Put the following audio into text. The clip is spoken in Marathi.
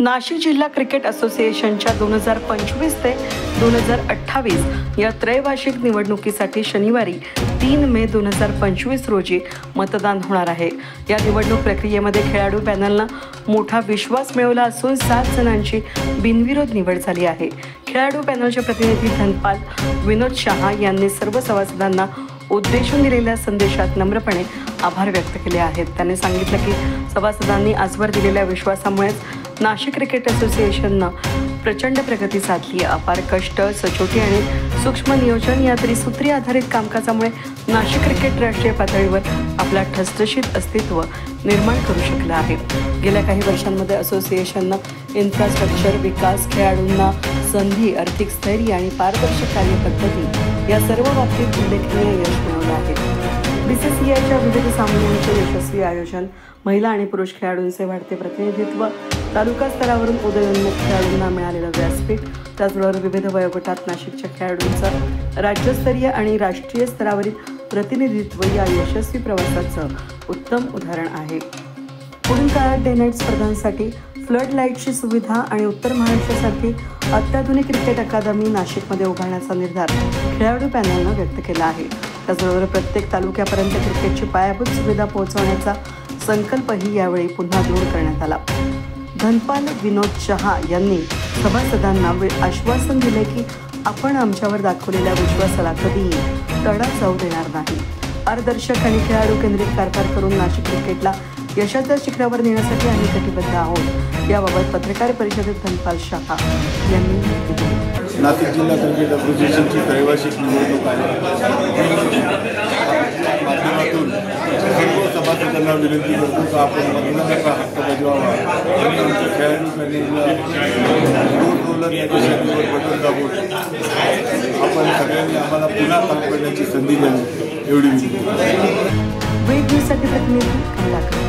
नाशिक जिल्हा क्रिकेट असोसिएशनच्या 2025 ते 2028 या त्रैवार्षिक निवडणुकीसाठी शनिवारी 3 मे 2025 रोजी मतदान होणार आहे। या निवडणूक प्रक्रियेमध्ये खेळाडू पॅनलनं मोठा विश्वास मिळवला असून 7 जणांची बिनविरोध निवड झाली आहे। खेळाडू पॅनलचे प्रतिनिधी धनपाल विनोद शहा यांनी सर्व सभासदांना उद्देशून दिलेल्या संदेशात नम्रपणे आभार व्यक्त केले आहेत। त्यांनी सांगितलं की सभासदांनी आजवर दिलेल्या विश्वासामुळेच नाशिक क्रिकेट असोसिएशननं प्रचंड प्रगती साधली। अपार कष्ट, सचोटी आणि सूक्ष्म नियोजन या त्रिसूत्री आधारित कामकाजामुळे नाशिक क्रिकेट राष्ट्रीय पातळीवर आपला ठसठशीत अस्तित्व निर्माण करू शकलं आहे। गेल्या काही वर्षांमध्ये असोसिएशननं इन्फ्रास्ट्रक्चर, विकास, खेळाडूंना संधी, आर्थिक स्थैर्य आणि पारदर्शक कार्यपद्धती या सर्व बाबतीत उल्लेखनीय यश मिळवलं आहे। बीसीसीआयच्या विविध सामन्यांचे यशस्वी आयोजन, महिला आणि पुरुष खेळाडूंचे वाढते प्रतिनिधित्व, तालुका स्तरावरून उदयोन्मुख खेळाडूंना मिळालेलं व्यासपीठ, त्याचबरोबर विविध वयोगटात नाशिकच्या खेळाडूंचं राज्यस्तरीय आणि राष्ट्रीय स्तरावरील प्रतिनिधित्व या यशस्वी प्रवासाचं उत्तम उदाहरण आहे। पुढील काळात डे नाईट स्पर्धांसाठी फ्लड लाईटची सुविधा आणि उत्तर महाराष्ट्रासाठी अत्याधुनिक क्रिकेट अकादमी नाशिकमध्ये उभारण्याचा निर्धार खेळाडू पॅनलनं व्यक्त केला आहे। त्याचबरोबर प्रत्येक तालुक्यापर्यंत क्रिकेटची पायाभूत सुविधा पोहोचवण्याचा संकल्पही यावेळी पुन्हा दृढ करण्यात आला। धनपाल विनोद शहा यांनी सभासदांना आश्वासन दिले की आपण आमच्यावर दाखवलेल्या विश्वासाला कधीही तडा जाऊ देणार नाही। पारदर्शक आणि खेळाडू केंद्रित कारभार करून नाशिक क्रिकेटला यशाच्या शिखरावर नेण्यासाठी आम्ही कटिबद्ध आहोत। याबाबत पत्रकार परिषदेत धनपाल शहा यांनी माहिती दिली। नाशिक जिल्हा क्रिकेट असोसिएशनची त्रैवार्षिक निवडणूक आहे। माध्यमातून सर्व सभासदांना विनंती करतो की आपण मतदानाचा हक्क बजावावा आणि आमच्या खेळाडू पॅनलला रोलर या देशावर बटन दाबून आपण सगळ्यांनी आम्हाला पुन्हा काम करण्याची संधी द्यावी एवढी विनंती। वेद न्यूजसाठी प्रतिनिधी कमलाकर।